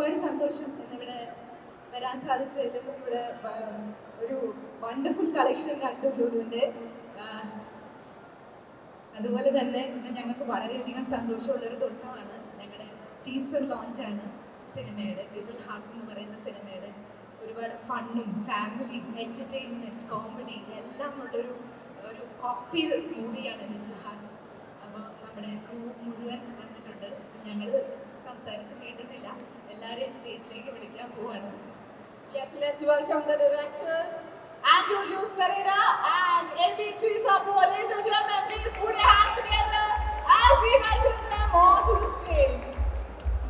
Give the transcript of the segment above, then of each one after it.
ഒരുപാട് സന്തോഷം ഇന്നിവിടെ വരാൻ സാധിച്ചതിലും ഇവിടെ ഒരു വണ്ടർഫുൾ കളക്ഷൻ കണ്ടു ലുലുവിൻ്റെ. അതുപോലെ തന്നെ ഇന്ന് ഞങ്ങൾക്ക് വളരെയധികം സന്തോഷമുള്ളൊരു ദിവസമാണ്. ഞങ്ങളുടെ ടീസർ ലോഞ്ചാണ് സിനിമയുടെ, ലിറ്റിൽ ഹാർട്സ് എന്ന് പറയുന്ന സിനിമയുടെ. ഒരുപാട് ഫണ്ണും ഫാമിലി എൻ്റർടൈൻമെൻറ്റ് കോമഡി എല്ലാം ഉള്ളൊരു കോക്ടെയിൽ മൂവിയാണ് ലിറ്റിൽ ഹാർട്സ്. അപ്പോൾ നമ്മുടെ ക്രൂ മുഴുവൻ വന്നിട്ടുണ്ട്. ഞങ്ങൾ സംസാരിച്ച് നീട്ടുന്നില്ല, എല്ലാവരെയും സ്റ്റേജിലേക്ക് വിളിക്കാൻ പോവാണ്. Yes, let's welcome the directors, Andrew Juice Pereira and AB Teresa Paul. Ladies and gentlemen, please put your hands together as we welcome them onto the stage.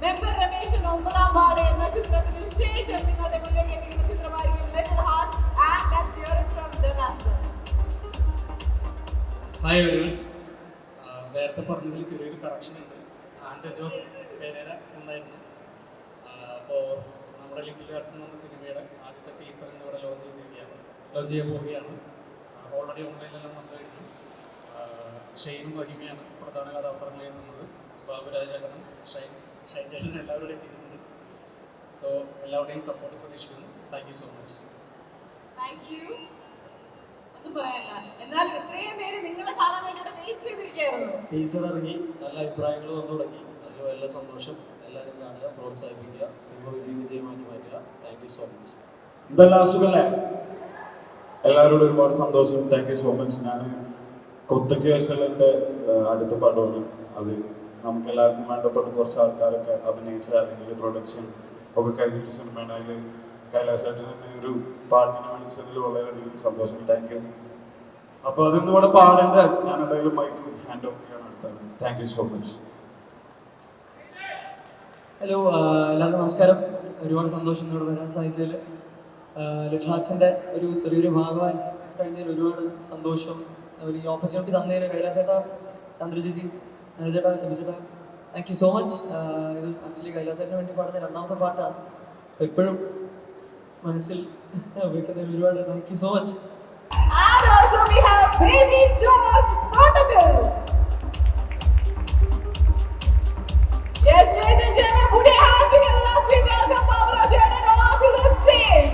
Member Ramesh Ombalambade എന്ന ചിത്രത്തിന് ശേഷം നിങ്ങളുടെ മുന്നിലേക്ക് എത്തിക്കുന്ന ചിത്രമായിരിക്കും Little Hearts, and let's hear it from them as well. Hi everyone. നേരത്തെ പറഞ്ഞതിൽ ചെറിയൊരു correction ഉണ്ട്. ആൻഡ്രൂ ജോസ് പെരേര എന്നായിരുന്നു. അപ്പോൾ നമ്മുടെ ലിറ്റിൽ ഹാർട്സ് എന്ന സിനിമയുടെ ആദ്യത്തെ ടീസർ ഇവിടെ ലോഞ്ച് ചെയ്യാൻ പോവുകയാണ്. ഓൾറെഡി ഓൺലൈനിലെല്ലാം വന്നു കഴിഞ്ഞു. ഷെയ്നും മഹിമയാണ് പ്രധാന കഥാപാത്രങ്ങൾ ചെയ്യുന്നത്. ബാബുരാജേട്ടനും ഷൈൻ ചേട്ടനും എല്ലാവരും എത്തിയിട്ടുണ്ട്. സോ എല്ലാവരുടെയും സപ്പോർട്ട് പ്രതീക്ഷിക്കുന്നു. Thank you so much. Thank U. ഒന്നും പറയാനില്ല, എന്നാൽ ഇത്രയും പേര് നിങ്ങളെ കാണാൻ വേണ്ടി ഇവിടെ വെയിറ്റ് ചെയ്തിരിക്കുകയായിരുന്നു. ടീസർ ഇറങ്ങി, നല്ല അഭിപ്രായങ്ങൾ വന്നു തുടങ്ങി. അതിൽ വലിയ സന്തോഷം. എല്ലാവരും കാണുക, പ്രോത്സാഹിപ്പിക്കുക, സിനിമ വലിയ വിജയമാക്കി മാറ്റുക. Thank you so much. എന്തെല്ലാം സുഖല്ലേ? എല്ലാവരോടും ഒരുപാട് സന്തോഷം. Thank you so much. ഞാൻ കൊത്തക്ക് ശേഷൻ്റെ അടുത്ത പടമാണ് അത്. നമുക്ക് എല്ലാവർക്കും വേണ്ടപ്പെട്ട കുറച്ച് ആൾക്കാരൊക്കെ അഭിനയിച്ച അല്ലെങ്കിൽ പ്രൊഡക്ഷൻ ഒക്കെ കഴിഞ്ഞൊരു സിനിമയാണ്. അതിൽ കൈലാസായിട്ട് തന്നെ ഒരു പാട്ടിനെ വിളിച്ചതിൽ വളരെയധികം സന്തോഷം. Thank you. അപ്പോൾ അതിന്ന് ഇവിടെ പാടേണ്ട ഞാൻ എന്തായാലും മൈക്ക് ഹാൻഡ് ഓഫ് ചെയ്യാൻ അടുത്താണ്. Thank you so much. Hello, എല്ലാവർക്കും നമസ്കാരം. ഒരുപാട് സന്തോഷം ഇവിടെ വരാൻ സാധിച്ചതിൽ. ലിറ്റിൽ ഹാർട്സിൻ്റെ ഒരു ചെറിയൊരു ഭാഗമാൻ കഴിഞ്ഞതിൽ ഒരുപാട് സന്തോഷം. ഈ ഓപ്പർച്യൂണിറ്റി തന്നതിന് കൈലാസേട്ടാ, ചന്ദ്ര ചേച്ചി, അനുജേട്ടാ, എബിച്ചേട്ടാ, താങ്ക് യു സോ മച്ച്. ഇത് ആക്ച്വലി കൈലാസേട്ടന് വേണ്ടി പാടുന്ന രണ്ടാമത്തെ പാട്ടാണ്. എപ്പോഴും മനസ്സിൽ വെക്കുന്നതിൽ ഒരുപാട് thank you so much. And also we have Baby Josh Protocol. Yes, ladies and gentlemen, put your hands together as we welcome Baburajétan onto the stage.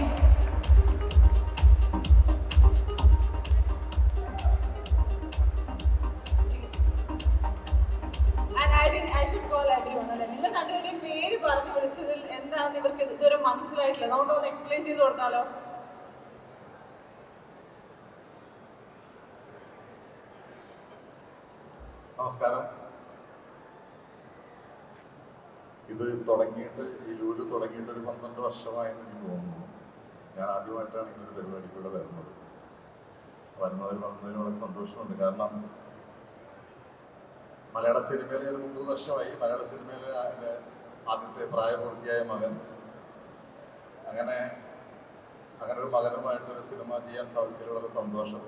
And I should call everyone. അല്ലേ, നിങ്ങൾ രണ്ടുപേരുടെയും പേര് പറഞ്ഞു വിളിച്ചതിൽ എന്താണെന്ന് ഇവർക്ക് ഇതുവരെ മനസ്സിലായിട്ടില്ല. നമുക്കൊന്ന് എക്സ്പ്ലെയിൻ ചെയ്ത് കൊടുത്താലോ? നമസ്കാരം. ഇത് തുടങ്ങിയിട്ട് ഈ ലുലു തുടങ്ങിയിട്ട് ഒരു 12 വർഷമായെന്ന് എനിക്ക് തോന്നുന്നു. ഞാൻ ആദ്യമായിട്ടാണ് ഇങ്ങനൊരു പരിപാടിക്കൂടെ വരുന്നതിൽ വന്നതിന് വളരെ സന്തോഷമുണ്ട്. കാരണം മലയാള സിനിമയിൽ ഒരു 30 വർഷമായി. മലയാള സിനിമയിലെ ആദ്യത്തെ പ്രായപൂർത്തിയായ മകൻ, അങ്ങനെ ഒരു മകനുമായിട്ടൊരു സിനിമ ചെയ്യാൻ സാധിച്ചതിൽ വളരെ സന്തോഷം.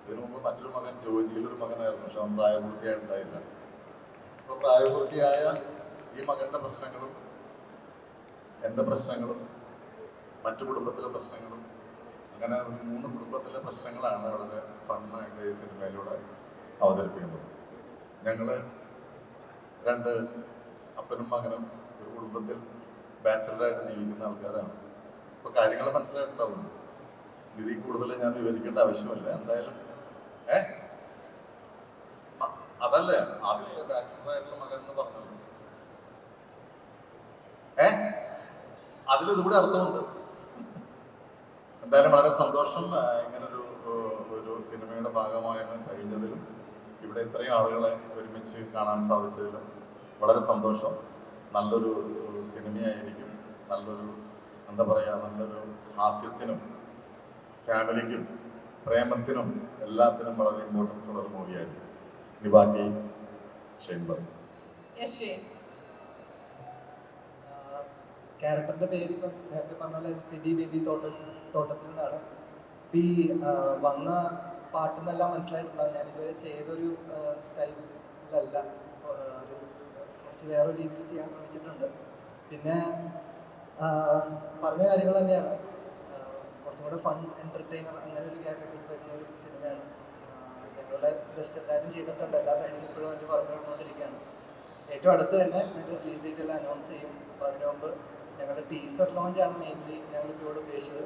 ഇതിനു മുമ്പ് മറ്റൊരു മകൻ ജോജിയിലൊരു മകനായിരുന്നു, പക്ഷെ അവൻ പ്രായപൂർത്തിയായിട്ടുണ്ടായില്ല. അപ്പോൾ പ്രായപൂർത്തിയായ ഈ മകൻ്റെ പ്രശ്നങ്ങളും എൻ്റെ പ്രശ്നങ്ങളും മറ്റു കുടുംബത്തിലെ പ്രശ്നങ്ങളും, അങ്ങനെ ഒരു 3 കുടുംബത്തിലെ പ്രശ്നങ്ങളാണ് വളരെ ഫണ്ണായിട്ട് ഈ സിനിമയിലൂടെ അവതരിപ്പിക്കുന്നത്. ഞങ്ങൾ 2 അപ്പനും മകനും ഒരു കുടുംബത്തിൽ ബാച്ചലറായിട്ട് ജീവിക്കുന്ന ആൾക്കാരാണ്. അപ്പോൾ കാര്യങ്ങൾ മനസ്സിലായിട്ടുണ്ടാവും. ഇതിൽ കൂടുതൽ ഞാൻ വിവരിക്കേണ്ട ആവശ്യമില്ല. എന്തായാലും അതല്ലേ ആദ്യത്തെ ബാച്ചലറായിട്ടുള്ള മകൻ എന്ന് പറഞ്ഞത്. അതിലിതുകൂടെ അർത്ഥമുണ്ട്. എന്തായാലും വളരെ സന്തോഷം ഇങ്ങനൊരു സിനിമയുടെ ഭാഗമാകാൻ കഴിഞ്ഞതിലും ഇവിടെ ഇത്രയും ആളുകളെ ഒരുമിച്ച് കാണാൻ സാധിച്ചതിലും വളരെ സന്തോഷം. നല്ലൊരു സിനിമയായിരിക്കും. നല്ലൊരു എന്താ പറയുക, നല്ലൊരു ഹാസ്യത്തിനും ഫാമിലിക്കും പ്രേമത്തിനും എല്ലാത്തിനും വളരെ ഇമ്പോർട്ടൻസ് ഉള്ളൊരു മൂവിയായിരിക്കും. ഇനി ബാക്കി ഷെയ്ൻ പറയും. ക്യാരക്ടറിന്റെ പേര് ഇപ്പം നേരത്തെ പറഞ്ഞ പോലെ സിഡി ബേബി തോട്ടത്തിൽ നിന്നാണ്. ഈ വന്ന പാട്ടെന്നെല്ലാം മനസ്സിലായിട്ടുണ്ടാകും. ഞാനിതുവരെ ചെയ്തൊരു സ്റ്റൈലിലല്ല, ഒരു കുറച്ച് വേറൊരു രീതിയിൽ ചെയ്യാൻ ശ്രമിച്ചിട്ടുണ്ട്. പിന്നെ പറഞ്ഞ കാര്യങ്ങൾ തന്നെയാണ്. കുറച്ചും കൂടെ ഫൺ എൻ്റർടൈനർ അങ്ങനെ ഒരു ക്യാറ്റഗറിയിൽ വരുന്ന ഒരു സിനിമയാണ്. ഞങ്ങളുടെ ബെസ്റ്റ് എല്ലാവരും ചെയ്തിട്ടുണ്ട്. എല്ലാ സൈഡിലും ഇപ്പോഴും അതിൻ്റെ വർക്ക് നടന്നുകൊണ്ടിരിക്കുകയാണ്. ഏറ്റവും അടുത്ത് തന്നെ അതിൻ്റെ റിലീസ് ഡേറ്റ് എല്ലാം അനൗൺസ് ചെയ്യും. അപ്പോൾ അതിനു മുമ്പ് ഞങ്ങളുടെ ടീസർ ലോഞ്ചാണ് മെയിൻലി ഞങ്ങളിപ്പോൾ ഇവിടെ ഉദ്ദേശിച്ചത്.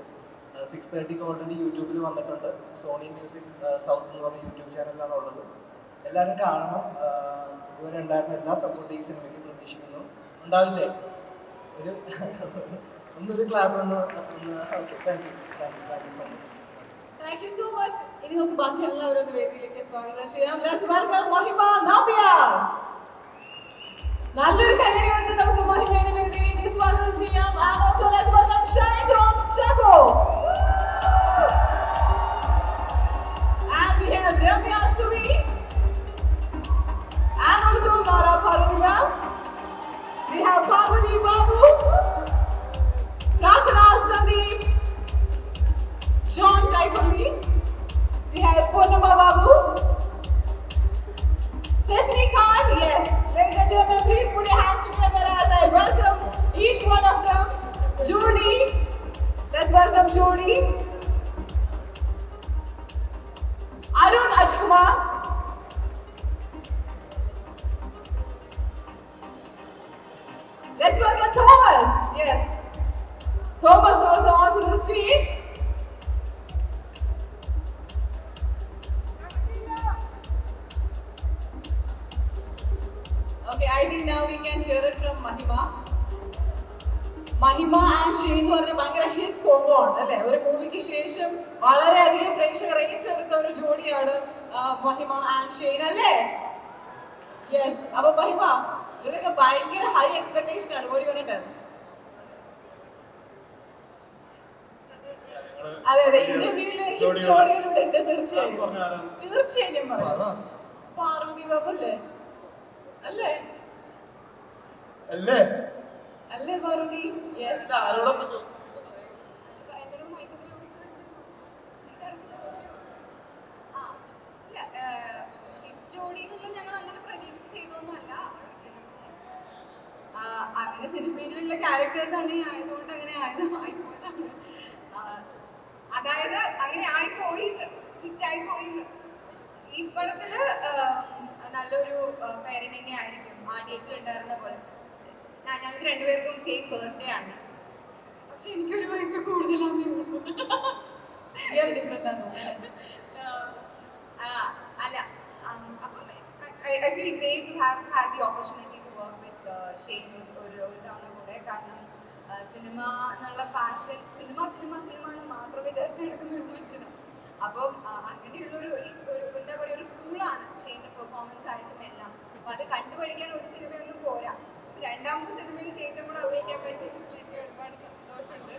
6:30 ഓൾറെഡി യൂട്യൂബിൽ വന്നിട്ടുണ്ട്. സോണി മ്യൂസിക് സൗത്ത് എന്ന് പറഞ്ഞ യൂട്യൂബ് ചാനലിലാണ് ഉള്ളത്. എല്ലാവരും കാണണം. ഇതുവരെ ഉണ്ടായിരുന്ന എല്ലാ സപ്പോർട്ടും ഈ സിനിമയ്ക്ക് പ്രതീക്ഷിക്കുന്നു. ഉണ്ടാവില്ലേ? ഒന്നൊരു ക്ലാപ്പ് ഒന്ന് okay. Thank you so much. Thank you so much. ഇനി നമുക്ക് ബാക്കി എല്ലാവരും വേദിയിലേക്ക് സ്വാഗതം ചെയ്യാം. Let's welcome Mahima Nambiar. നല്ലൊരു കൈയടി കൊടുത്ത് നമുക്ക് മഹിമയെ വേദിയിലേക്ക് സ്വാഗതം ചെയ്യാം. And also let's welcome Shine Tom Chaco. And we have Ramya Suri. And also Mara Parvati. We have Parvati Babu. Prathana Sandeep. John Kaipalli. We have Purnama Babu. Tesni Khan, yes. Ladies and gentlemen, please put your hands together as I welcome each one of them. Jodi. Let's welcome Jodi. Arun Ajkumar. Let's welcome Thomas. Yes. Thomas also onto the stage. Okay, I think now we can hear it from Mahima. Mahima and Shane എന്ന് പറഞ്ഞ ഭയങ്കര hit combo ആണ് അല്ലേ? ഒരു മൂവിക്ക് ശേഷം വളരെയധികം പ്രേക്ഷകർ ഏറ്റെടുത്ത ഒരു ജോഡിയാണ് മഹിമ ആൻഡ് ഷെയ്ൻ അല്ലേ? യെസ്. അപ്പൊ മഹിമ ഇവരൊക്കെ ഭയങ്കര ഹൈ എക്സ്പെക്ടേഷൻ ആണ്. ഓടി വരട്ടെ. അതെ അതെ, ഇന്റർവ്യൂല് ഹിറ്റ് ജോഡികൾ ഇവിടെ ഉണ്ട്. തീർച്ചയായും തീർച്ചയായും പറയാം. പാർവതി ബാബു അല്ലേ? അല്ലേ അല്ലേ അല്ലേ പാർവതി? യെസ്. ജോഡി എന്നുള്ള ഞങ്ങൾ അങ്ങനെ പ്രതീക്ഷ ചെയ്തൊന്നുമല്ല. അങ്ങനെ സിനിമയിലുള്ള ക്യാരക്ടേഴ്സ് അങ്ങനെ ആയതുകൊണ്ട് അങ്ങനെ ആയിപ്പോയതാണ്. അതായത് അങ്ങനെ ആയിപ്പോയി, ഹിറ്റായി പോയി. ഈ പടത്തില് നല്ലൊരു പേരന്റിങ് ആയിരിക്കും. ആർട്ടിയക്സിൽ ഉണ്ടായിരുന്ന പോലെ. ഞങ്ങൾക്ക് രണ്ടുപേർക്കും സെയിം ബർത്ത്ഡേ ആണ്. പക്ഷെ എനിക്കൊരു വയസ്സ് കൂടുതലാണ്. അല്ല, I feel great to have had the opportunity to work with Shane ഒരു തവണ കൂടെ. കാരണം സിനിമ എന്നുള്ള പാഷൻ, സിനിമ എന്ന് മാത്രം വിചാരിച്ചെടുക്കുന്ന ഒരു മനുഷ്യനാണ്. അപ്പം അങ്ങനെയുള്ളൊരു എന്താ പറയുക, ഒരു സ്കൂളാണ് ഷെയ്ൻ്റെ പെർഫോമൻസ് ആയിട്ടും എല്ലാം. അപ്പം അത് കണ്ടുപഠിക്കാൻ ഒരു സിനിമയൊന്നും പോരാ. രണ്ടാമത്തെ സിനിമയിൽ ഷെയ്ൻ്റെ കൂടെ അഭിനയിക്കാൻ പറ്റിയത് എനിക്ക് ഒരുപാട് സന്തോഷമുണ്ട്.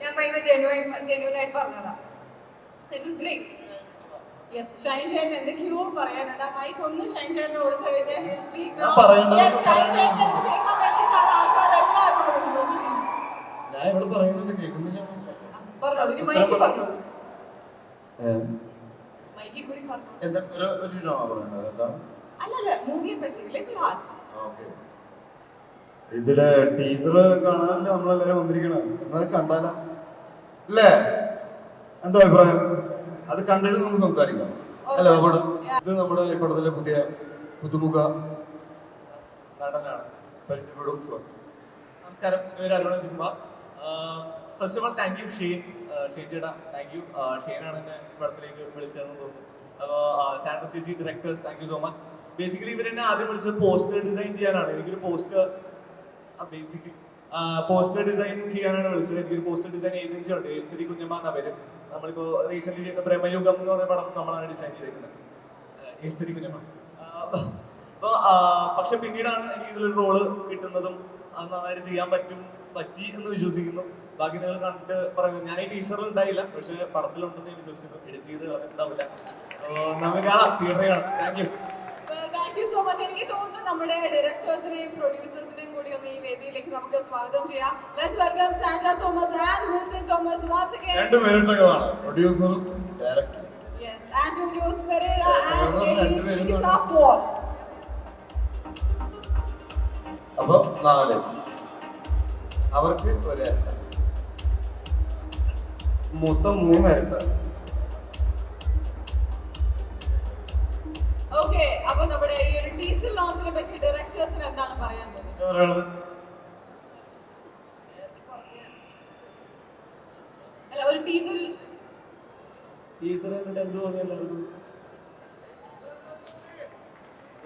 ഞാൻ ഭയങ്കര ജെന്യൂനായിട്ട് പറഞ്ഞതാ. It was great. Yes. Shine ചേട്ടൻ എന്തൊക്കെയോ പറയാനുണ്ട്. ആ മൈക്ക് ഒന്ന് ഷൈൻ ചേട്ടന് കൊടുത്തു കഴിഞ്ഞാൽ ഷൈൻ ചേട്ടൻ കേൾക്കാൻ വേണ്ടി ചില ആൾക്കാർ എല്ലാവരും പ്ലീസ് ഞാൻ ഇവിടെ പറയുന്നുണ്ട് കേൾക്കുന്നില്ല. പറഞ്ഞു. അതിന് മൈക്ക് പറഞ്ഞു. മൈക്കിൽ കൂടി പറഞ്ഞു. എന്താ ഒരു ഡ്രാമ പറയുന്നത്? എന്താണ്? അല്ലല്ല, മൂവിയെ പറ്റി ലിറ്റിൽ ഹാർട്ട്സ്. ഓക്കെ. ഇതിലെ ടീച്ചർ കാണാനല്ലേ നമ്മളെല്ലാരും വന്നിരിക്കണം. എന്നത് കണ്ടാലോ അല്ലേ? എന്താ അഭിപ്രായം? അത് കണ്ടിട്ട് നമുക്ക് സംസാരിക്കാം അല്ലേ? ഇത് നമ്മുടെ ഈ പടത്തിലെ പുതിയ പുതുമുഖ നടനാണ്. പരിചയപ്പെടും. നമസ്കാരം, പേര് Arun Ajikumar. First of all thank you Shane ചേട്ടാ, താങ്ക് യു. ഷെയ്നാണ് എന്നെ പടത്തിലേക്ക് വിളിച്ചതെന്ന് തോന്നുന്നു. അപ്പോൾ ശാന്ത ചേച്ചി, directors, thank you so much. Basically ഇവരെന്നെ ആദ്യം വിളിച്ചത് പോസ്റ്റർ ഡിസൈൻ ചെയ്യാനാണ്. എനിക്കൊരു പോസ്റ്റർ ഡിസൈൻ ചെയ്യാനാണ് വിളിച്ചത്. എനിക്കൊരു പോസ്റ്റർ ഡിസൈൻ ഏജൻസി ഉണ്ട്, എസ്തിരി കുഞ്ഞമ്മ എന്ന പേര്. നമ്മളിപ്പോൾ റീസെന്റ് ചെയ്ത പ്രേമയുഗം എന്ന് പറയുന്ന പടം നമ്മളാണ് ഡിസൈൻ ചെയ്തിരിക്കുന്നത്, എസ്തിരി കുഞ്ഞമ്മ. അപ്പോൾ പക്ഷെ പിന്നീടാണ് എനിക്ക് ഇതിലൊരു റോള് കിട്ടുന്നതും അത് നന്നായിട്ട് ചെയ്യാൻ പറ്റി എന്ന് വിശ്വസിക്കുന്നു. ബാക്കി നിങ്ങൾ കണ്ടിട്ട് പറയുന്നത്. ഞാൻ ഈ ടീച്ചറിൽ ഉണ്ടായില്ല, പക്ഷെ പടത്തിലുണ്ടെന്ന് ഞാൻ വിശ്വസിക്കുന്നു. എഡിറ്റ് ചെയ്ത് ഉണ്ടാവില്ല. നമുക്ക് കാണാം, തിയേറ്ററിൽ കാണാം. Thank you. Thank you so much. എനിക്ക് തോന്നുന്നു നമ്മുടെ ഡയറക്ടേഴ്സിനെയും പ്രൊഡ്യൂസേഴ്സിനെയും കൂടി ഒന്ന് ഈ വേദിയിലേക്ക് നമുക്ക് സ്വാഗതം ചെയ്യാം. Let's welcome Sandra Thomas and Wilson Thomas once again. രണ്ടുപേരുണ്ടാണ് പ്രൊഡ്യൂസറും ഡയറക്ടറും. Yes, Andrew Jose Pereira and Teresa Paul. അപ്പൊ 4 അവർക്ക് ഒരു മൊത്തം 3 ഇരട്ട. ഓക്കെ, അപ്പൊ നമ്മുടെ ഈ ഒരു ടീസർ ലോഞ്ചിനെ പറ്റി ഡയറക്ടേഴ്സിന് എന്താണ് പറയാനുള്ളത്? അല്ല, ഒരു ടീസർ കണ്ടിട്ട് എന്ത് തോന്നി എല്ലാവർക്കും?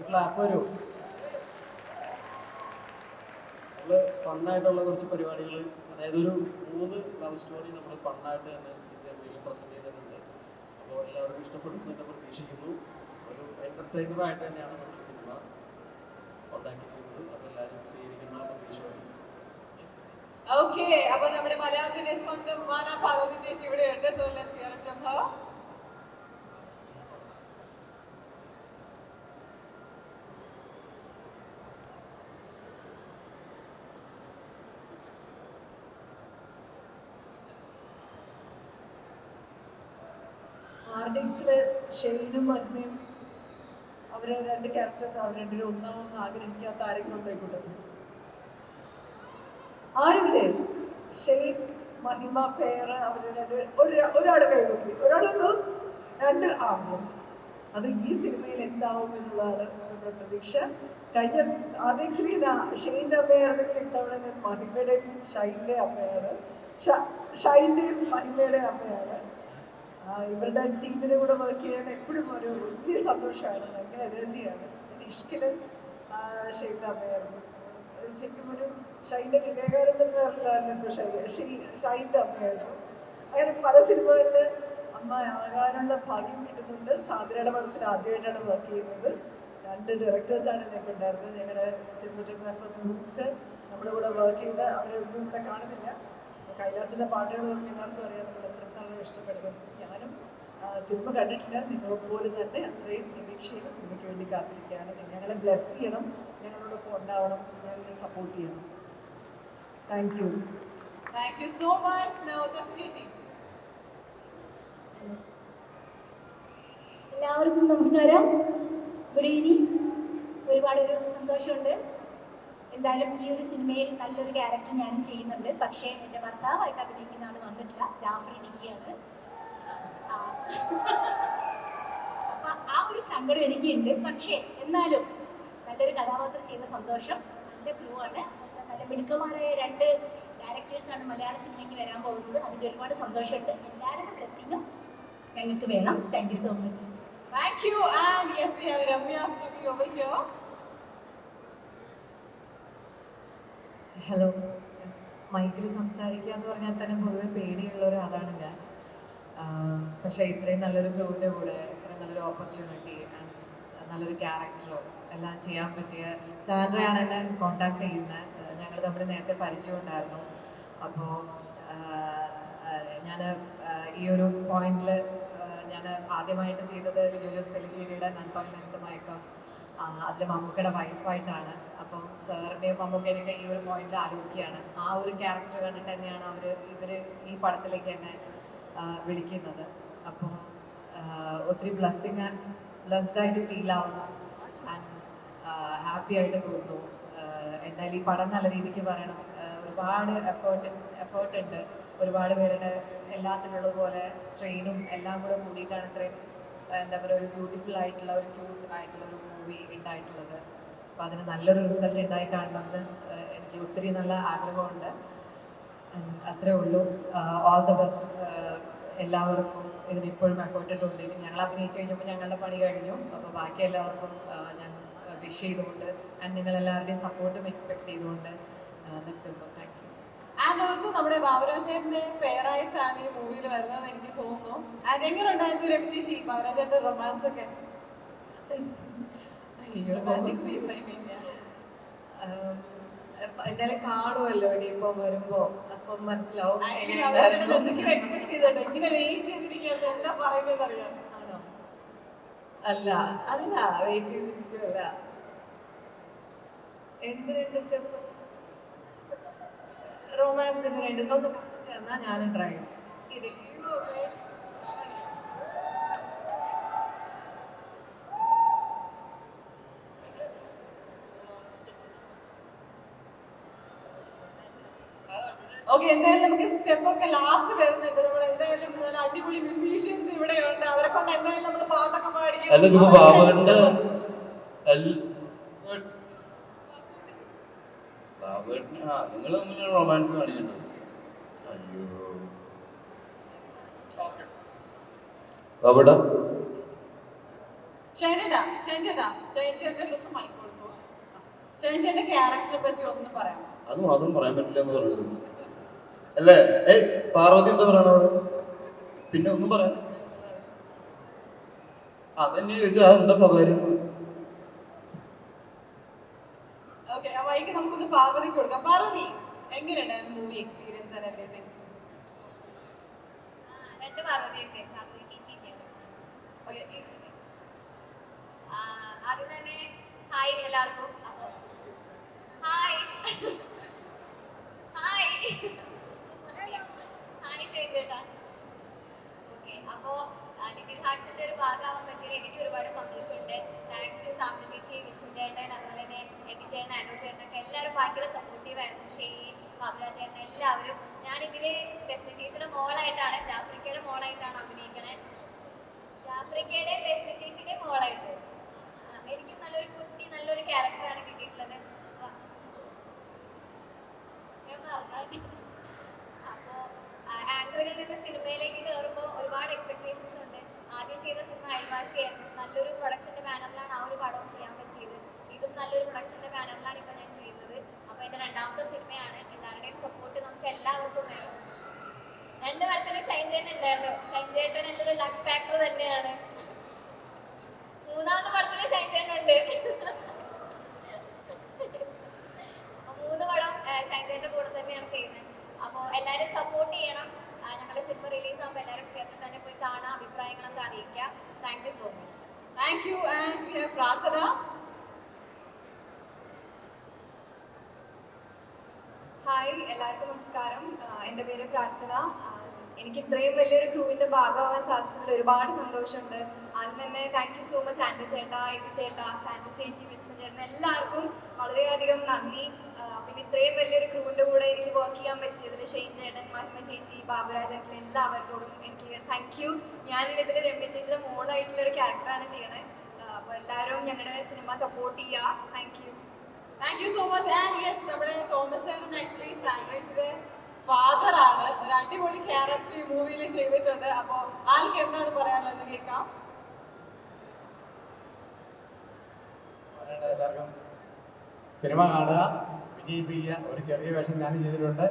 ക്ലാപ്പ് വരൂ. നമ്മള് ഫണ്ണായിട്ടുള്ള കുറച്ച് പരിപാടികൾ, അതായത് ഒരു 3 ലവ് സ്റ്റോറി നമ്മൾ ഫണ്ണായിട്ട് തന്നെ ഈ സിനിമയിൽ പ്രസന്റ് ചെയ്തിട്ടുണ്ട്. അപ്പോൾ എല്ലാവർക്കും ഇഷ്ടപ്പെടുന്നു പ്രതീക്ഷിക്കുന്നു. ഒരു എന്റർടൈനറായിട്ട് തന്നെയാണ് നമ്മുടെ സിനിമ ഉണ്ടാക്കിയിരിക്കുന്നത്. അപ്പോൾ എല്ലാവരും സ്വീകരിക്കുന്ന പ്രതീക്ഷയാണ്. ഓക്കെ, അപ്പൊ നമ്മുടെ മലയാളത്തിന്റെ സ്വന്തം മാല പാർവതി ചേച്ചി ഇവിടെ ഉണ്ട്. So let's hear from her. ആർഡിങ്സില് ഷെയ്നും മഹിമയും അവരെ 2 ക്യാരക്ടേഴ്സ് അവർ രണ്ടുപേരും ഒന്നാമെന്ന് ആഗ്രഹിക്കാത്ത ആരെങ്കിലും ഉണ്ടായിക്കോട്ടെ? ആരുമില്ലേ? ഷെയ്ൻ മഹിമ പേർ അവർ ഒരാൾ കൈകൊട്ടി, ഒരാളുള്ളൂ, 2 ആർഡിങ്സ്. അത് ഈ സിനിമയിൽ എന്താവും എന്നുള്ളതാണ് നമ്മുടെ പ്രതീക്ഷ. കഴിഞ്ഞ ആർഡിങ്സിൽ ഷെയ്ൻ്റെ അമ്മയായിരുന്നെങ്കിൽ ഇത്തവണ ഞാൻ മഹിമയുടെയും ഷൈൻ്റെ അമ്മയാണ്, ഷൈൻ്റെയും മഹിമയുടെയും അമ്മയാണ്. ഇവരുടെ ടീമിനെ കൂടെ വർക്ക് ചെയ്യാൻ എപ്പോഴും ഒരു വലിയ സന്തോഷമാണ്, ഭയങ്കര എനർജിയാണ്. ഇഷ്കില് ഷെയ്ൻ്റെ അമ്മയായിരുന്നു. ശരിക്കും ഒരു ഷൈൻ്റെ വിവേകാനന്ദൻ ഷൈൻ്റെ അമ്മയായിരുന്നു. അങ്ങനെ പല സിനിമകളിൽ അമ്മ ആകാനുള്ള ഭാഗ്യം കിട്ടുന്നുണ്ട്. സാന്ദ്രയുടെ പടത്തിൽ ആദ്യമായിട്ടാണ് വർക്ക് ചെയ്യുന്നത്. 2 ഡയറക്ടേഴ്സാണ് ഞങ്ങൾക്ക് ഉണ്ടായിരുന്നത്. ഞങ്ങളുടെ സിനിമറ്റോഗ്രാഫർ ഗ്രൂപ്പ് നമ്മുടെ കൂടെ വർക്ക് ചെയ്ത് അവരൊന്നും ഇവിടെ കാണുന്നില്ല. കൈലാസിൻ്റെ പാട്ടുകൾ പറഞ്ഞ് എല്ലാവർക്കും അറിയാം നമ്മൾ എത്രത്തോളം ഇഷ്ടപ്പെടുന്നത്. ഞാനും സിനിമ കണ്ടിട്ടില്ല, നിങ്ങളെപ്പോലെ തന്നെ അത്രയും പ്രതീക്ഷയിൽ സിനിമയ്ക്ക് വേണ്ടി കാത്തിരിക്കുകയാണ്. ഞങ്ങളെ ബ്ലെസ് ചെയ്യണം, ഞങ്ങളോടൊപ്പം ഉണ്ടാവണം, ഞങ്ങളെ സപ്പോർട്ട് ചെയ്യണം. Thank you. Thank you so much. Now ചേച്ചി. എല്ലാവർക്കും നമസ്കാരം, ഗുഡ് ഈവനിങ്. ഒരുപാട് സന്തോഷമുണ്ട്. എന്തായാലും ഈ ഒരു സിനിമയിൽ നല്ലൊരു ക്യാരക്ടർ ഞാനും ചെയ്യുന്നുണ്ട്. പക്ഷേ എൻ്റെ ഭർത്താവായിട്ട് അഭിനയിക്കുന്ന ആൾ വന്നിട്ടില്ല, ജാഫർ ഇടുക്കിയാണ്. അപ്പം ആ ഒരു സങ്കടം എനിക്കുണ്ട്. പക്ഷേ എന്നാലും നല്ലൊരു കഥാപാത്രം ചെയ്ത സന്തോഷം. നല്ല ക്രൂ ആണ്, നല്ല മിടുക്കന്മാരായ 2 ക്യാരക്ടേഴ്സാണ് മലയാള സിനിമയ്ക്ക് വരാൻ പോകുന്നത്. അതിൽ ഒരുപാട് സന്തോഷമുണ്ട്. എല്ലാവരുടെ ബ്ലെസ്സിങ്ങും ഞങ്ങൾക്ക് വേണം. Thank you so much. Thank you. And yes, we have Ramya Suni over here. Hello. മൈക്കിൽ സംസാരിക്കുക എന്ന് പറഞ്ഞാൽ തന്നെ പൊതുവെ പേടിയുള്ള ഒരാളാണ് ഞാൻ. പക്ഷേ ഇത്രയും നല്ലൊരു ക്രൂവിൻ്റെ കൂടെ ഇത്രയും നല്ലൊരു ഓപ്പർച്യൂണിറ്റി നല്ലൊരു ക്യാരക്ടറോ എല്ലാം ചെയ്യാൻ പറ്റിയ സാൻഡ്രയാണ് എന്നെ കോണ്ടാക്ട് ചെയ്യുന്നത്. ഞങ്ങൾ തമ്മിൽ നേരത്തെ പരിചയമുണ്ടായിരുന്നു. അപ്പോൾ ഞാൻ ഈ ഒരു പോയിന്റിൽ ഞാൻ ആദ്യമായിട്ട് ചെയ്തത് ലിജോ ജോസ് പെല്ലിശ്ശേരിയുടെ നൻപകൽ എന്ത് മയക്കം, അതിൽ മമ്മൂക്കയുടെ വൈഫായിട്ടാണ്. അപ്പം സാറിൻ്റെയും മമ്മൂക്കയുടെയൊക്കെ ഈ ഒരു പോയിന്റിൽ ആലോചിക്കുകയാണ്. ആ ഒരു ക്യാരക്ടർ കണ്ടിട്ട് തന്നെയാണ് ഇവർ ഈ പടത്തിലേക്ക് എന്നെ വിളിക്കുന്നത്. അപ്പം ഒത്തിരി ബ്ലെസ്ഡ് ആയിട്ട് ഫീൽ ആവുന്നു ആൻഡ് ഹാപ്പി ആയിട്ട് തോന്നുന്നു. എന്തായാലും ഈ പടം നല്ല രീതിക്ക് പറയണം. ഒരുപാട് എഫേർട്ട് ഉണ്ട്. ഒരുപാട് പേരുടെ എല്ലാത്തിനുള്ളതുപോലെ സ്ട്രെയിനും എല്ലാം കൂടെ കൂടിയിട്ടാണ് ഇത്രയും എന്താ പറയുക ഒരു ബ്യൂട്ടിഫുൾ ആയിട്ടുള്ള ഒരു ക്യൂട്ട് ആയിട്ടുള്ള ഒരു മൂവി ഉണ്ടായിട്ടുള്ളത്. അപ്പോൾ അതിന് നല്ലൊരു റിസൾട്ട് ഉണ്ടായി കാണണമെന്ന് എനിക്ക് ഒത്തിരി നല്ല ആഗ്രഹമുണ്ട്. അത്രേ ഉള്ളൂ. ഓൾ ദ ബെസ്റ്റ് എല്ലാവർക്കും. ഇതിനിപ്പോഴും എഫേർട്ട് ഇട്ടുകൊണ്ടിരിക്കും. ഞങ്ങൾ അഭിനയിച്ച് കഴിഞ്ഞപ്പോൾ ഞങ്ങളുടെ പണി കഴിഞ്ഞു. അപ്പോൾ ബാക്കി എല്ലാവർക്കും ഞാൻ വിഷ് ചെയ്തുകൊണ്ട് ആൻഡ് നിങ്ങളെല്ലാവരുടെയും സപ്പോർട്ടും എക്സ്പെക്ട് ചെയ്തുകൊണ്ട് നിർത്തുന്നു. Thank you. ആൻഡ് ഓൾസോ നമ്മുടെ ബാബുരാജേട്ടൻ്റെ പേരായിട്ടാണ് ഈ മൂവിയിൽ വരുന്നതെന്ന് എനിക്ക് തോന്നുന്നു. ആൻഡ് എങ്ങനെ ഉണ്ടായിരുന്നു രവി ചേച്ചി ബാബുരാജേട്ടൻ്റെ റൊമാൻസ് ഒക്കെ? Romantic scenes I mean. എന്തായാലും കാണുമല്ലോ ഇനിയിപ്പോൾ വരുമ്പോൾ അപ്പം മനസ്സിലാവും. എക്സ്പെക്ട് ചെയ്തോട്ടെ, ഇങ്ങനെ വെയിറ്റ് ചെയ്തിരിക്കുന്നത് എന്താ പറയുന്നത് അറിയാം. ആണോ? അല്ല വെയിറ്റ് ചെയ്തിരിക്കുമല്ല. എന്ത് സ്റ്റെപ്പ് റൊമാൻസിന് വേണ്ടി ഒന്ന് ചെന്നാൽ ഞാനും ട്രൈ ചെയ്യും. ഇത് ഓക്കെ, എന്തായാലും നമുക്ക് സ്റ്റെപ്പ് ഒക്കെ ലാസ്റ്റ് വരുന്നുണ്ട്. നമ്മൾ എന്തായാലും നല്ല അടിപൊളി മ്യൂസീഷ്യൻസ് ഇവിടെയുണ്ട്. അവരെ കൊണ്ട് എന്തായാലും നമ്മൾ പാട്ടൊക്കെ പാടി അല്ല ഇതിപ്പോ ബാബുവിന്റെ നിങ്ങൾ തമ്മിൽ റൊമാൻസ് കാണിക്കണ്ടോ? അയ്യോ ബാബുട്ടാ ഷൈൻചേട്ടനൊന്ന് മൈക്ക് കൊടുക്കോ. ഷൈൻചേട്ടന്റെ ക്യാരക്ടറെ പറ്റി ഒന്ന് പറയാം. അത് മാത്രം പറയാൻ പറ്റില്ല എന്ന് പറഞ്ഞിട്ടുണ്ട് അല്ലേ? പാർവതി എന്താ പറയണ അവിടെ? പിന്നെ ഒന്നും പറയാം. അതെന്നെ ചോദിച്ചാൽ അതെന്താ സ്വകാര്യം? ഓക്കെ, ആ മൈക്ക് നമുക്കൊന്ന് പാർവതിക്ക് കൊടുക്കാം. പാർവതി, എങ്ങനെയുണ്ടായിരുന്നു മൂവി എക്സ്പീരിയൻസ് ആൻഡ് എവരിതിങ്? രണ്ട് പാർവതിയുണ്ട്, പാർവതി ചേച്ചി. ആദ്യം തന്നെ ഹായ് എല്ലാവർക്കും. അപ്പോൾ ഹായ് ഹായ് ഹായ് ചേട്ടാ. ഓക്കെ, അപ്പോൾ ലിറ്റിൽ ഹാർട്സിന്റെ ഒരു ഭാഗമാവാൻ പറ്റിയത് എനിക്ക് ഒരുപാട് സന്തോഷമുണ്ട്. താങ്ക്സ് ടു സാമു ചേച്ചി, വിൻസൻ ചേട്ടൻ, അതുപോലെ തന്നെ എബി ചേട്ടൻ, അനു ചേട്ടനൊക്കെ എല്ലാവരും ഭയങ്കര സപ്പോർട്ടീവ് ആയിരുന്നു. ഷെയ്ൻ, ബാബുരാജ് ചേട്ടൻ എല്ലാവരും. ഞാനിതിന് ടെസ്നി ചേച്ചിയുടെ മോളായിട്ടാണ്, ജാഫ്രിക്കയുടെ മോളായിട്ടാണ് അഭിനയിക്കണേ. ജാഫ്രിക്കയുടെ ടെസ്നി ചേച്ചിയുടെ മോളായിട്ട് എനിക്കും നല്ലൊരു കുട്ടി നല്ലൊരു ക്യാരക്ടറാണ് കിട്ടിയിട്ടുള്ളത്. അപ്പോൾ ആങ്കറിൽ നിന്ന് സിനിമയിലേക്ക് കയറുമ്പോൾ ഒരുപാട് എക്സ്പെക്ടേഷൻസ് ഉണ്ട്. ആദ്യം ചെയ്ത സിനിമ അയൽവാശിയായിരുന്നു. നല്ലൊരു പ്രൊഡക്ഷൻ്റെ ബാനറിലാണ് ആ ഒരു പടവും ചെയ്യാൻ പറ്റിയത്. ഇതും നല്ലൊരു പ്രൊഡക്ഷൻ്റെ ബാനറിലാണ് ഇപ്പോൾ ഞാൻ ചെയ്യുന്നത്. അപ്പോൾ എൻ്റെ രണ്ടാമത്തെ സിനിമയാണ്. എല്ലാവരുടെയും സപ്പോർട്ട് നമുക്ക് എല്ലാവർക്കും വേണം. രണ്ട് പടത്തിലും ഷൈൻചേട്ടൻ ഉണ്ടായിരുന്നു. ഷൈൻചേട്ടൻ എൻ്റെ ഒരു ലക്ക് ഫാക്ടർ തന്നെയാണ്. മൂന്നാമത്തെ പടത്തിലും ഷൈൻചേട്ടനുണ്ട്. മൂന്ന് പടം ഷൈൻചേട്ടൻ്റെ കൂടെ തന്നെയാണ് ചെയ്യുന്നത്. അപ്പോൾ എല്ലാവരും സപ്പോർട്ട് ചെയ്യണം. ഞങ്ങളുടെ സിനിമ റിലീസ് ആകുമ്പോൾ എല്ലാവരും തിയേറ്ററിൽ തന്നെ പോയി കാണാം, അഭിപ്രായങ്ങളൊക്കെ അറിയിക്കുക. Thank you so much. Thank you. And we have പ്രാർത്ഥന. ഹായ്, എല്ലാവർക്കും നമസ്കാരം. എൻ്റെ പേര് പ്രാർത്ഥന. എനിക്ക് ഇത്രയും വലിയൊരു ക്രൂവിൻ്റെ ഭാഗമാവാൻ സാധിച്ചതിൽ ഒരുപാട് സന്തോഷമുണ്ട്. ആദ്യം തന്നെ thank you so much Andrew ചേട്ടാ, എബി ചേട്ടാ, സാൻഡ്ര ചേച്ചി, വിൻസൻ ചേട്ടൻ, എല്ലാവർക്കും വളരെയധികം നന്ദി. പിന്നെ ഇത്രയും വലിയൊരു ക്രൂവിൻ്റെ കൂടെ എനിക്ക് വർക്ക് ചെയ്യാൻ പറ്റിയതിൽ ഷെയ്ൻ ചേട്ടൻ, മഹിമ ചേച്ചി, ബാബുരാജ് ചേട്ടൻ എല്ലാവരോടും എനിക്ക് താങ്ക് യു. ഞാൻ ഇതിൽ രമ്യ ചേച്ചിയുടെ മോളായിട്ടുള്ളൊരു ക്യാരക്ടറാണ് ചെയ്യണേ. അപ്പോൾ എല്ലാവരും ഞങ്ങളുടെ സിനിമ സപ്പോർട്ട് ചെയ്യുക. Thank you. Thank you so much. And yes, നമ്മുടെ തോമസ് ചേട്ടൻ ആക്ച്വലി സാൻഡ്രയുടെ ഫാദർ ആണ്. ഒരു അടിപൊളി ക്യാരക്ടർ ഈ മൂവിയിൽ ചെയ്തിട്ടുണ്ട്. അപ്പോൾ ആൾക്ക് എന്താണ് പറയാനുള്ളത് കേൾക്കാം. എല്ലാവർക്കും സിനിമ കാണുക, വിജയിപ്പിക്കുക. ഒരു ചെറിയ വേഷം ഞാൻ ചെയ്തിട്ടുണ്ട്.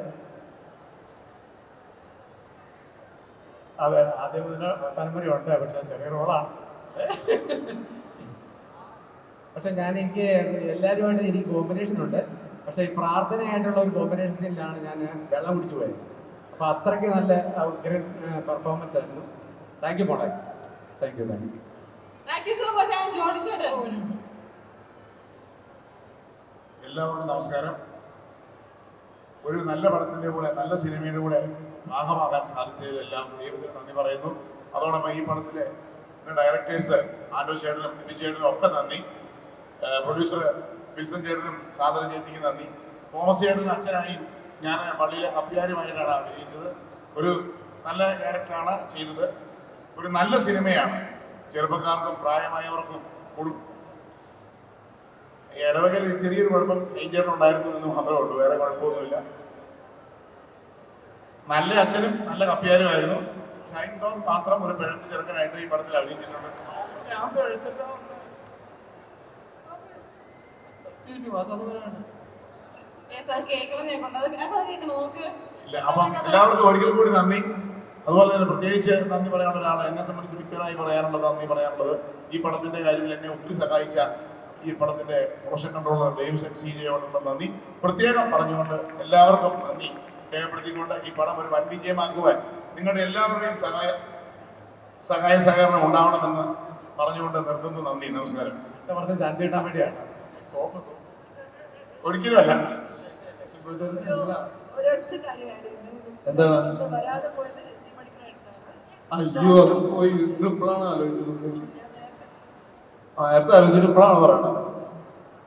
അതെ, ആദ്യം മുതൽ അവസാനം വരെ ഉണ്ട്. പക്ഷെ ചെറിയ റോളാണ്. പക്ഷെ എനിക്ക് എല്ലാവരുമായിട്ട് എനിക്ക് കോമ്പിനേഷൻ ഉണ്ട്. പക്ഷേ ഈ പ്രാർത്ഥനയായിട്ടുള്ള ഒരു കോമ്പിനേഷൻ സീനിലാണ് ഞാൻ വെള്ളം കുടിച്ചു പോയത്. അപ്പോൾ അത്രയ്ക്ക് നല്ല പെർഫോമൻസ് ആയിരുന്നു. താങ്ക് യു മോളെ. Thank you. Thank you so much. And Johnny ചേട്ടൻ. എല്ലാവർക്കും നമസ്കാരം. ഒരു നല്ല പടത്തിൻ്റെ കൂടെ, നല്ല സിനിമയുടെ കൂടെ ഭാഗമാകാൻ സാധിച്ചതിലെല്ലാം ദൈവത്തിന് നന്ദി പറയുന്നു. അതോടൊപ്പം ഈ പടത്തിലെ ഡയറക്ടേഴ്സ് ആൻഡ്രു ചേട്ടനും എബി ചേട്ടനും ഒക്കെ നന്ദി. പ്രൊഡ്യൂസർ വിൽസൺ ചേട്ടനും സാദര ചേച്ചിക്ക് നന്ദി. തോമസ് ചേട്ടനും അച്ഛനായി ഞാൻ പള്ളിയിലെ കപ്പ്യാരുമായിട്ടാണ് അഭിനയിച്ചത്. ഒരു നല്ല ക്യാരക്ടറാണ് ചെയ്തത്. ഒരു നല്ല സിനിമയാണ്. ചെറുപ്പക്കാർക്കും പ്രായമായവർക്കും ഇടവകയിൽ ചെറിയൊരു കുഴപ്പം ചേട്ടനുണ്ടായിരുന്നു എന്ന് മാത്രമേ ഉള്ളൂ, വേറെ കുഴപ്പമൊന്നുമില്ല. നല്ല അച്ഛനും നല്ല കപ്പ്യാരുമായിരുന്നു. ഷൈൻ ടോം മാത്രം ഒരു പിഴച്ച ചെറുക്കനായിട്ട് ഈ പടത്തിൽ അഭിനയിച്ചിട്ടുണ്ട്. ഞാൻ പിഴച്ചിട്ടോ ഇല്ല. അപ്പം എല്ലാവർക്കും ഒരിക്കൽ കൂടി നന്ദി. അതുപോലെ തന്നെ പ്രത്യേകിച്ച് നന്ദി പറയാനുള്ള ഒരാൾ എന്നെ സംബന്ധിച്ച് വ്യക്തിപരമായി നന്ദി പറയാനുള്ളത് ഈ പടത്തിന്റെ കാര്യത്തിൽ എന്നെ ഒത്തിരി സഹായിച്ച ഈ പടത്തിന്റെ പ്രൊഡക്ഷൻ കൺട്രോളർ ഡേവിസ് CJ-യോടുള്ള നന്ദി പ്രത്യേകം പറഞ്ഞുകൊണ്ട് എല്ലാവർക്കും നന്ദി രേഖപ്പെടുത്തിക്കൊണ്ട് ഈ പടം ഒരു വൻ വിജയമാക്കുവാൻ നിങ്ങളുടെ എല്ലാവരുടെയും സഹായ സഹകരണം ഉണ്ടാവണമെന്ന് പറഞ്ഞുകൊണ്ട് നിർത്തുന്നു. നന്ദി, നമസ്കാരം. ചാൻസ് കിട്ടാൻ വേണ്ടിയാണ്. ഒരിക്കലുമല്ല. ഒരൊറ്റ കാര്യമാണ് എന്താണ്? വരാതെ പോയത് രഞ്ജി പണിക്കറായിട്ടാണ്. അയ്യോ, അത് പോയി ഇപ്പോഴാണ് ആലോചിച്ചത്. നേരത്തെ ആലോചിച്ചിട്ട് ഇപ്പോഴാണ് പറയണത്.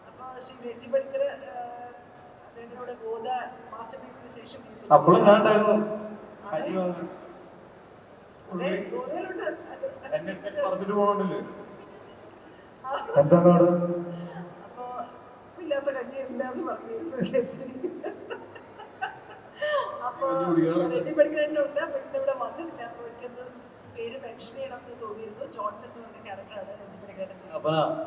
അപ്പോൾ ശ്രീ രഞ്ജി പണിക്കർ അദ്ദേഹത്തിന് ഇതിനോട് ഗോദ മാസ്റ്റർ പീസിന് ശേഷം അപ്പോഴും ഞാൻ ഉണ്ടായിരുന്നു ഗോദയിലുണ്ട് പറഞ്ഞിട്ട് പോകണ്ടല്ലേ എന്താണ് അവിടെ അപ്പോ ഇല്ലാത്ത കഞ്ഞി ഇല്ലാന്ന് പറഞ്ഞിരുന്നു ജസ്റ്റ്. അപ്പൊ രജി പഠിക്കാനുണ്ട്. അപ്പൊ ഇന്നിവിടെ വന്നിട്ടില്ല. അപ്പൊ എനിക്കത് പേര് മെൻഷൻ ചെയ്യണം എന്ന് തോന്നിയിരുന്നു. ജോൺസൺ എന്ന് പറഞ്ഞ ക്യാരക്ടറാണ് രജി പഠിക്കാരൻ ചെയ്യുന്നത്.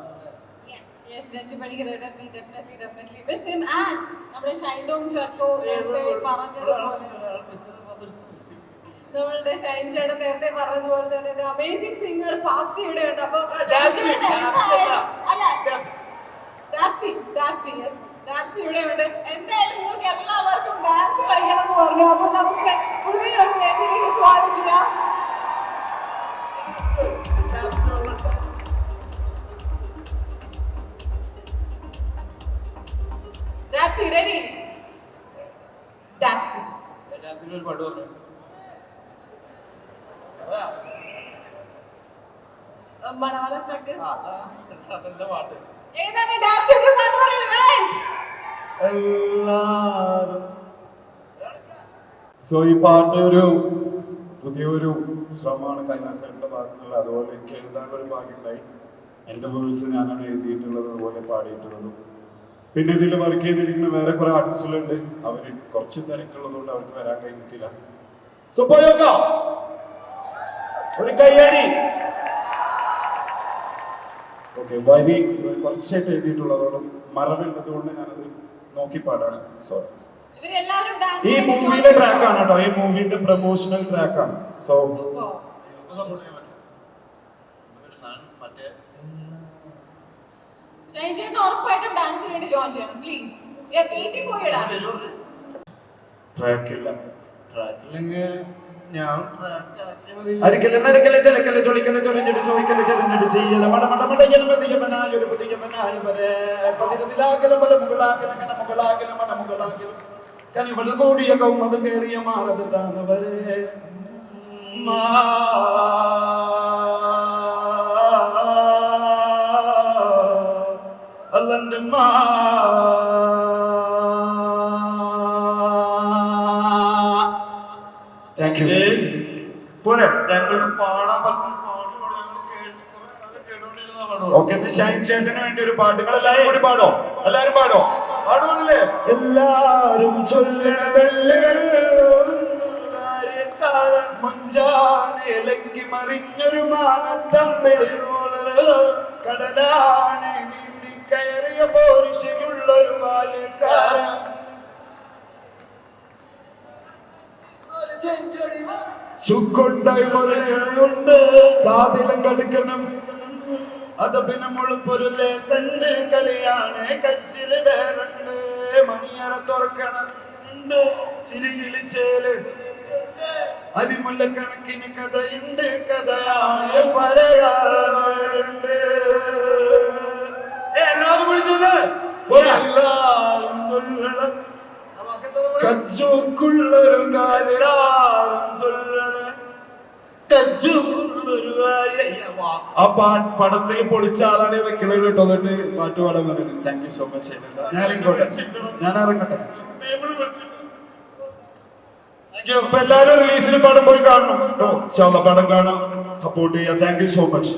Yes, Ranji Panigradan, we definitely miss him. And നമ്മുടെ ഷൈൻഡോം ചർക്കോ നേരത്തെ പറഞ്ഞതുപോലെ നമ്മളുടെ ഷൈൻ ചേട്ടൻ നേരത്തെ പറഞ്ഞതുപോലെ തന്നെ അമേസിംഗ് സിംഗർ പാപ്സി ഇവിടെ ഉണ്ട്. അപ്പൊ ഡാപ്സി ഇവിടെ ഉണ്ട്. എന്തായാലും നിങ്ങൾക്ക് എല്ലാവർക്കും ഡാൻസ് കളിക്കണം എന്ന് പറഞ്ഞു. അപ്പൊ നമുക്ക് പുള്ളിയെ ഒരു വേദിയിലേക്ക് സ്വാഗതം ചെയ്യാം. Dapsy, ready? Dapsy. ഒരു പാട്ട് പറഞ്ഞു മണവാളത്തൊക്കെ അതല്ല പാട്ട് ഏതാണ് ഡാപ്സി ഒരു പാട്ട് പറയൂ ഗയ്സ്. എല്ലാരും സോ ഈ പാട്ട് ഒരു പുതിയൊരു ശ്രമമാണ് കൈലാസേട്ടൻ്റെ ഭാഗത്തുള്ള. അതുപോലെ എനിക്ക് എഴുതാനുള്ള ഒരു ഭാഗ്യമുണ്ടായി. എൻ്റെ വേഴ്സ് ഞാനാണ് എഴുതിയിട്ടുള്ളത്, അതുപോലെ പാടിയിട്ടുള്ളതും. പിന്നെ ഇതിൽ വർക്ക് ചെയ്തിരിക്കുന്ന വേറെ കുറെ ആർട്ടിസ്റ്റുകളുണ്ട്. അവർ കുറച്ച് തിരക്കുള്ളതുകൊണ്ട് അവർക്ക് വരാൻ കഴിഞ്ഞിട്ടില്ല. സോ പോയോക്ക ഒരു കയ്യടി. ഓക്കെ, വരി കുറച്ചായിട്ട് എഴുതിയിട്ടുള്ളതോടും മറവുള്ളതുകൊണ്ട് ഞാനത് നോക്കി പാടാണ്. സോറി. ഈ മൂവിയുടെ ട്രാക്കാണ് കേട്ടോ, ഈ മൂവിന്റെ പ്രൊമോഷണൽ ട്രാക്കാണ്. സോ ഷൈൻ ചേട്ടൻ ഉറപ്പായിട്ടും ഡാൻസിന് വേണ്ടി ജോയിൻ ചെയ്യണം please. We are waiting for your dance. ട്രാക്കില്ല ട്രാക്കില്ലെങ്കിൽ ഞാൻ അരിക്കല് നരക്കല് ചലക്കല് ചൊളിക്കല് ചൊറിഞ്ഞിട്ട് ചോദിക്കല് ചെറിഞ്ഞിട്ട് ചെയ്യല മടമടമടയല മതിയമനായ ഒരു പുതിയമനായ വരെ പതിരതിലാകലും പല മുകളാകലും അങ്ങനെ മുകളാകലും മന മുകളാകലും കനിവള് കൂടിയ കൗമത് കയറിയ മാറത് താണവരെ അല്ലന്റെ താങ്ക് യു. പോരെ ഞങ്ങൾക്ക് പാടാൻ പറ്റുന്ന ഓക്കെ, ഷൈൻ ചേട്ടന് വേണ്ടി ഒരു പാട്ട്. നിങ്ങൾ എല്ലാവരും കൂടി പാടോ? എല്ലാരും പാടോ? പാടുമല്ലേ? എല്ലാരും മുഞ്ചാണെലങ്കി മറിഞ്ഞൊരു മാനത്തമ്മയോള് കടലാണ് നീന്തി കയറിയ പോരിശയുള്ളൊരു ബാല്യക്കാരൻ സുഖുണ്ടായി മുരയുണ്ട് കാതിലും കടുക്കണം അതപിന് മുളുപ്പൊരു ലേസണ്ട് കളിയാണ് കച്ചില് വേറുണ്ട് മണിയറ തുറക്കണം ഉണ്ട് ചിരിയില് ചേല് അതിമുല്ല കണക്കിന് കഥയുണ്ട് കഥയാണ് പറയാറുണ്ട് കച്ചൂക്കുള്ളൊരു ആ പടത്തിൽ പൊളിച്ച ആളാണ് വെക്കണത് കേട്ടോ. എന്നിട്ട് പാട്ട് പാടാൻ പറയുന്നത്. Thank you so much. ഞാൻ ഇറങ്ങട്ടെ. ഇപ്പൊ എല്ലാരും റിലീസിന് പടം പോയി കാണണം കേട്ടോ. പടം കാണാം, സപ്പോർട്ട് ചെയ്യാം. Thank you so much.